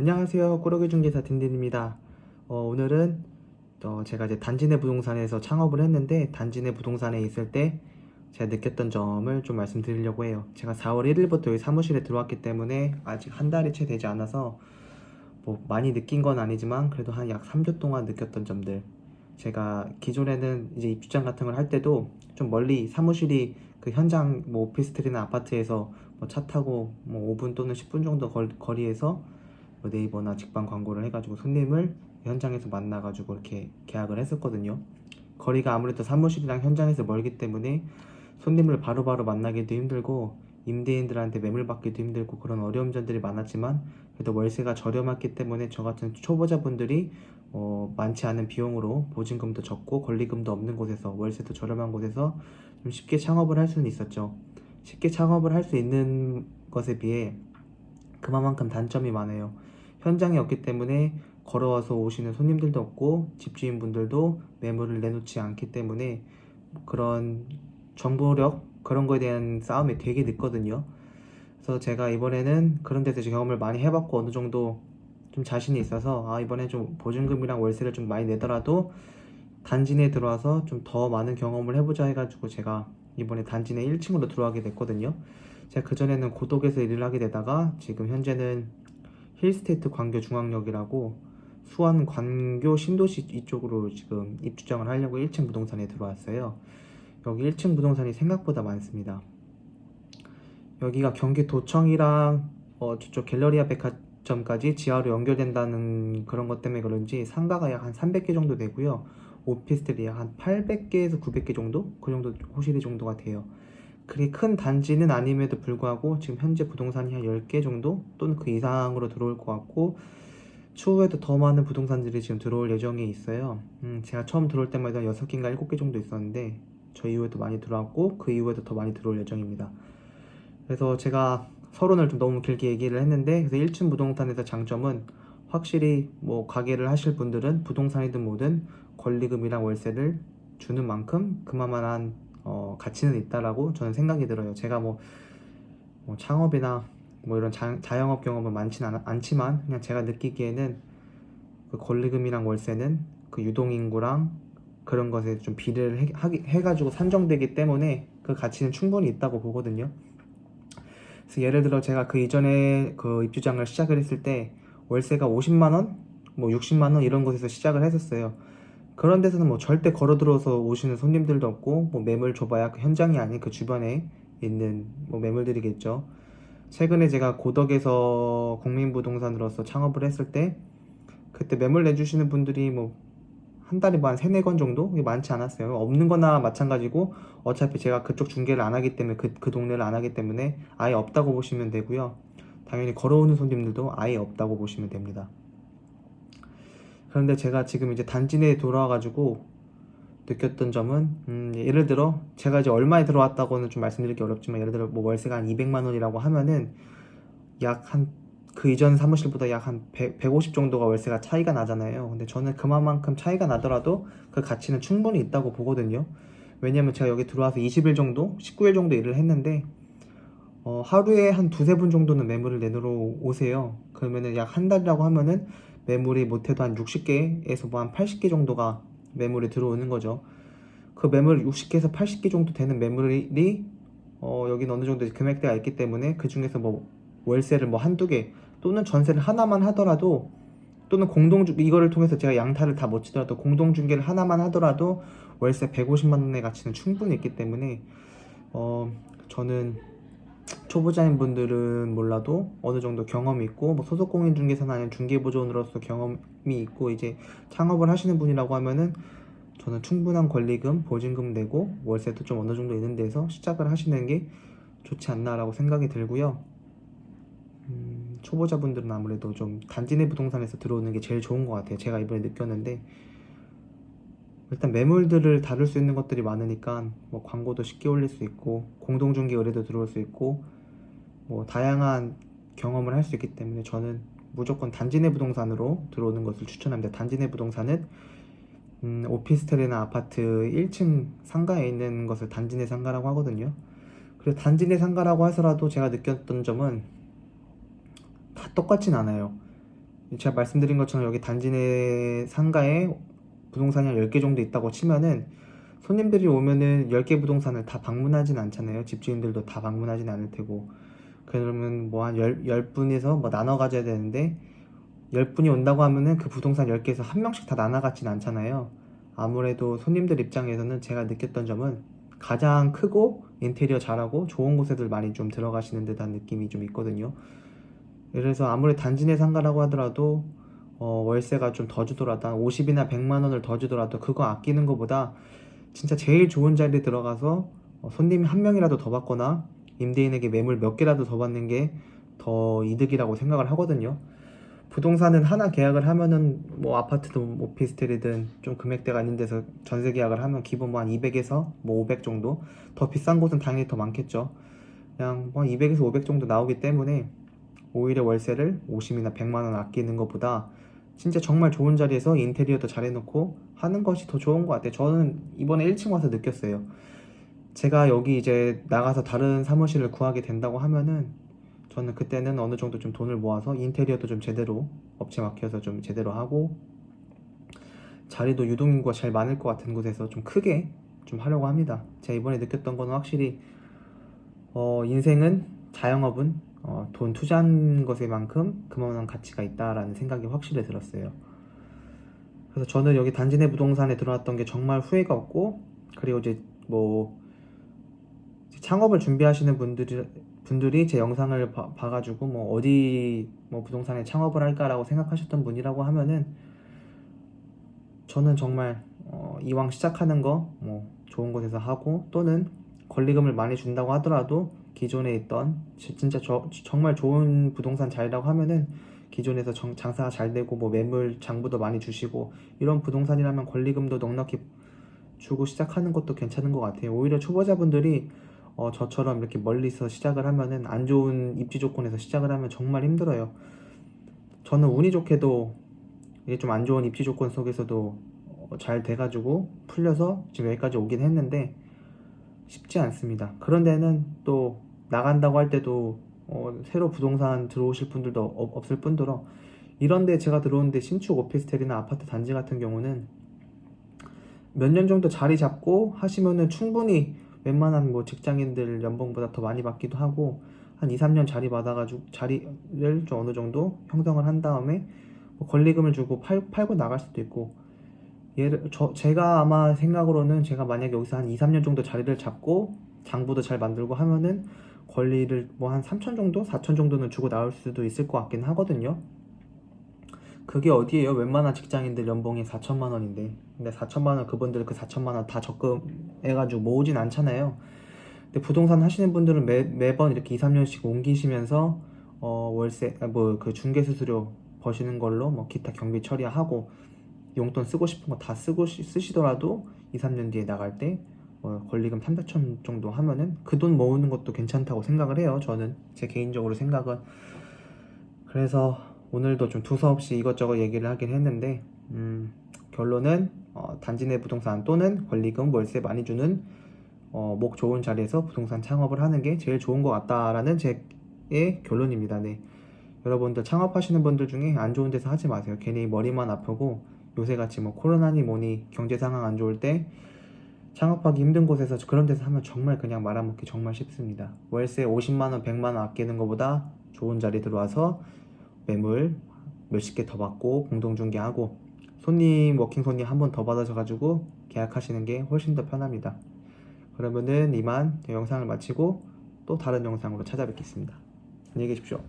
안녕하세요. 꾸러기 중개사 딘딘입니다. 오늘은 제가 이제 단지 내 부동산에서 창업을 했는데, 단지 내 부동산에 있을 때 제가 느꼈던 점을 좀 말씀드리려고 해요. 제가 4월 1일부터 여기 사무실에 들어왔기 때문에 아직 한 달이 채 되지 않아서 뭐 많이 느낀 건 아니지만 그래도 한 약 3주 동안 느꼈던 점들. 제가 기존에는 이제 입주장 같은 걸 할 때도 좀 멀리 사무실이 그 현장 뭐 오피스텔이나 아파트에서 뭐 차 타고 뭐 5분 또는 10분 정도 거리에서 뭐 네이버나 직방 광고를 해가지고 손님을 현장에서 만나가지고 이렇게 계약을 했었거든요. 거리가 아무래도 사무실이랑 현장에서 멀기 때문에 손님을 바로바로 만나기도 힘들고 임대인들한테 매물 받기도 힘들고 그런 어려운 점들이 많았지만, 그래도 월세가 저렴했기 때문에 저 같은 초보자분들이 많지 않은 비용으로 보증금도 적고 권리금도 없는 곳에서, 월세도 저렴한 곳에서 좀 쉽게 창업을 할 수는 있었죠. 쉽게 창업을 할 수 있는 것에 비해 그만큼 단점이 많아요. 현장이 없기 때문에 걸어와서 오시는 손님들도 없고 집주인분들도 매물을 내놓지 않기 때문에 그런 정보력, 그런 거에 대한 싸움이 되게 늦거든요. 그래서 제가 이번에는 그런 데서 경험을 많이 해봤고 어느 정도 좀 자신이 있어서, 이번에 좀 보증금이랑 월세를 좀 많이 내더라도 단지 내에 들어와서 좀 더 많은 경험을 해보자 해가지고 제가 이번에 단지 내 1층으로 들어가게 됐거든요. 제가 그전에는 고덕에서 일을 하게 되다가 지금 현재는 힐스테이트 광교 중앙역이라고 수원 광교 신도시 이쪽으로 지금 입주장을 하려고 1층 부동산에 들어왔어요. 여기 1층 부동산이 생각보다 많습니다. 여기가 경기도청이랑 저쪽 갤러리아 백화점까지 지하로 연결된다는 그런 것 때문에 그런지 상가가 약 한 300개 정도 되고요. 오피스텔이 약 한 800개에서 900개 정도? 그 정도 호실이 정도가 돼요. 그리 큰 단지는 아님에도 불구하고 지금 현재 부동산이 한 10개 정도 또는 그 이상으로 들어올 것 같고, 추후에도 더 많은 부동산들이 지금 들어올 예정에 있어요. 제가 처음 들어올 때마다 6개인가 7개 정도 있었는데 저 이후에도 많이 들어왔고 그 이후에도 더 많이 들어올 예정입니다. 그래서 제가 서론을 좀 너무 길게 얘기를 했는데, 그래서 1층 부동산에서 장점은 확실히 뭐 가게를 하실 분들은 부동산이든 뭐든 권리금이랑 월세를 주는 만큼 그만한 가치는 있다라고 저는 생각이 들어요. 제가 뭐 창업이나 뭐 이런 자영업 경험은 많지는 않지만 그냥 제가 느끼기에는 그 권리금이랑 월세는 그 유동인구랑 그런 것에 좀 비례를 해가지고 산정되기 때문에 그 가치는 충분히 있다고 보거든요. 그래서 예를 들어 제가 그 이전에 그 입주장을 시작을 했을 때 월세가 50만원, 뭐 60만원 이런 곳에서 시작을 했었어요. 그런 데서는 뭐 절대 걸어 들어서 오시는 손님들도 없고, 뭐 매물 줘봐야 그 현장이 아닌 그 주변에 있는 뭐 매물들이겠죠. 최근에 제가 고덕에서 국민부동산으로서 창업을 했을 때 그때 매물 내주시는 분들이 뭐 한 달에 뭐 한 3, 4건 정도? 이게 많지 않았어요. 없는 거나 마찬가지고 어차피 제가 그쪽 중개를 안 하기 때문에 그 동네를 안 하기 때문에 아예 없다고 보시면 되고요. 당연히 걸어오는 손님들도 아예 없다고 보시면 됩니다. 그런데 제가 지금 이제 단지 내에 돌아와가지고 느꼈던 점은, 예를 들어 제가 이제 얼마에 들어왔다고는 좀 말씀드리기 어렵지만, 예를 들어 뭐 월세가 한 200만 원이라고 하면은 약 한 그 이전 사무실보다 약 한 150 정도가 월세가 차이가 나잖아요. 근데 저는 그만큼 차이가 나더라도 그 가치는 충분히 있다고 보거든요. 왜냐면 제가 여기 들어와서 20일 정도, 19일 정도 일을 했는데 하루에 한 두세 분 정도는 매물을 내놓으러 오세요. 그러면은 약 한 달이라고 하면은 매물이 못해도 한 60개에서 뭐 한 80개 정도가 매물이 들어오는 거죠. 그 매물 60개에서 80개 정도 되는 매물이 여기는 어느 정도 금액대가 있기 때문에 그 중에서 뭐 월세를 뭐 한두 개 또는 전세를 하나만 하더라도, 또는 이거를 통해서 제가 양타를 다 못 치더라도 공동중개를 하나만 하더라도 월세 150만 원의 가치는 충분히 있기 때문에 저는 초보자인 분들은 몰라도 어느 정도 경험이 있고, 뭐 소속공인중개사나 아니면 중개보조원으로서 경험이 있고 이제 창업을 하시는 분이라고 하면은 저는 충분한 권리금, 보증금 내고 월세도 좀 어느 정도 있는 데서 시작을 하시는 게 좋지 않나라고 생각이 들고요. 초보자분들은 아무래도 좀 단지 내 부동산에서 들어오는 게 제일 좋은 것 같아요. 제가 이번에 느꼈는데 일단 매물들을 다룰 수 있는 것들이 많으니까 뭐 광고도 쉽게 올릴 수 있고 공동중개 의뢰도 들어올 수 있고 뭐 다양한 경험을 할 수 있기 때문에 저는 무조건 단지 내 부동산으로 들어오는 것을 추천합니다. 단지 내 부동산은 오피스텔이나 아파트 1층 상가에 있는 것을 단지 내 상가라고 하거든요. 그리고 단지 내 상가라고 하더라도 제가 느꼈던 점은 다 똑같진 않아요. 제가 말씀드린 것처럼 여기 단지 내 상가에 부동산이 한 10개 정도 있다고 치면은 손님들이 오면은 10개 부동산을 다 방문하진 않잖아요. 집주인들도 다 방문하진 않을 테고. 그러면 뭐 한 10분에서 뭐 나눠 가져야 되는데 10분이 온다고 하면은 그 부동산 10개에서 한 명씩 다 나눠 갖진 않잖아요. 아무래도 손님들 입장에서는 제가 느꼈던 점은 가장 크고 인테리어 잘하고 좋은 곳에들 많이 좀 들어가시는 듯한 느낌이 좀 있거든요. 그래서 아무리 단지 내 상가라고 하더라도 월세가 좀 더 주더라도 한 50이나 100만 원을 더 주더라도 그거 아끼는 것보다 진짜 제일 좋은 자리에 들어가서 손님이 한 명이라도 더 받거나 임대인에게 매물 몇 개라도 더 받는 게 더 이득이라고 생각을 하거든요. 부동산은 하나 계약을 하면은 뭐 아파트든 오피스텔이든 좀 금액대가 있는 데서 전세 계약을 하면 기본 뭐 한 200에서 뭐 500 정도, 더 비싼 곳은 당연히 더 많겠죠. 그냥 뭐 200에서 500 정도 나오기 때문에 오히려 월세를 50이나 100만 원 아끼는 것보다 진짜 정말 좋은 자리에서 인테리어도 잘 해놓고 하는 것이 더 좋은 것 같아요. 저는 이번에 1층 와서 느꼈어요. 제가 여기 이제 나가서 다른 사무실을 구하게 된다고 하면은 저는 그때는 어느 정도 좀 돈을 모아서 인테리어도 좀 제대로 업체 맡겨서 좀 제대로 하고 자리도 유동인구가 제일 많을 것 같은 곳에서 좀 크게 좀 하려고 합니다. 제가 이번에 느꼈던 거는 확실히 인생은 자영업은 돈 투자한 것에만큼 그만한 가치가 있다라는 생각이 확실히 들었어요. 그래서 저는 여기 단지 내 부동산에 들어왔던 게 정말 후회가 없고, 그리고 이제 뭐 창업을 준비하시는 분들이 제 영상을 봐가지고 뭐 어디 뭐 부동산에 창업을 할까라고 생각하셨던 분이라고 하면은 저는 정말 이왕 시작하는 거 뭐 좋은 곳에서 하고, 또는 권리금을 많이 준다고 하더라도 기존에 있던 진짜 정말 좋은 부동산 자리라고 하면은 기존에서 장사가 잘 되고 뭐 매물 장부도 많이 주시고 이런 부동산이라면 권리금도 넉넉히 주고 시작하는 것도 괜찮은 것 같아요. 오히려 초보자분들이 저처럼 이렇게 멀리서 시작을 하면은 안 좋은 입지 조건에서 시작을 하면 정말 힘들어요. 저는 운이 좋게도 이게 좀 안 좋은 입지 조건 속에서도 잘 돼가지고 풀려서 지금 여기까지 오긴 했는데 쉽지 않습니다. 그런 데는 또 나간다고 할 때도 새로 부동산 들어오실 분들도 없을 뿐더러 이런 데 제가 들어오는데 신축 오피스텔이나 아파트 단지 같은 경우는 몇 년 정도 자리 잡고 하시면은 충분히 웬만한 뭐 직장인들 연봉보다 더 많이 받기도 하고 한 2, 3년 자리 받아가지고 자리를 좀 어느 정도 형성을 한 다음에 뭐 권리금을 주고 팔고 나갈 수도 있고, 제가 아마 생각으로는 제가 만약에 여기서 한 2, 3년 정도 자리를 잡고 장부도 잘 만들고 하면은 권리를 뭐 한 3천 정도? 4천 정도는 주고 나올 수도 있을 것 같긴 하거든요. 그게 어디예요? 웬만한 직장인들 연봉이 4천만 원인데. 근데 4천만 원 그분들 그 4천만 원 다 적금해가지고 모으진 않잖아요. 근데 부동산 하시는 분들은 매번 이렇게 2, 3년씩 옮기시면서 월세 뭐 그 중개 수수료 버시는 걸로 뭐 기타 경비 처리하고 용돈 쓰고 싶은 거 다 쓰시더라도 2, 3년 뒤에 나갈 때 권리금 3, 4천 정도 하면은 그 돈 모으는 것도 괜찮다고 생각을 해요. 저는 제 개인적으로 생각은. 그래서 오늘도 좀 두서없이 이것저것 얘기를 하긴 했는데 결론은 단지 내 부동산 또는 권리금 월세 많이 주는 목 좋은 자리에서 부동산 창업을 하는 게 제일 좋은 것 같다라는 제 결론입니다. 네. 여러분들 창업하시는 분들 중에 안 좋은 데서 하지 마세요. 괜히 머리만 아프고 요새같이 뭐 코로나니 뭐니 경제 상황 안 좋을 때 창업하기 힘든 곳에서 그런 데서 하면 정말 그냥 말아먹기 정말 쉽습니다. 월세 50만원 100만원 아끼는 것보다 좋은 자리 들어와서 매물 몇십 개 더 받고 공동중개하고 워킹 손님 한 번 더 받아셔가지고 계약하시는 게 훨씬 더 편합니다. 그러면은 이만 영상을 마치고 또 다른 영상으로 찾아뵙겠습니다. 안녕히 계십시오.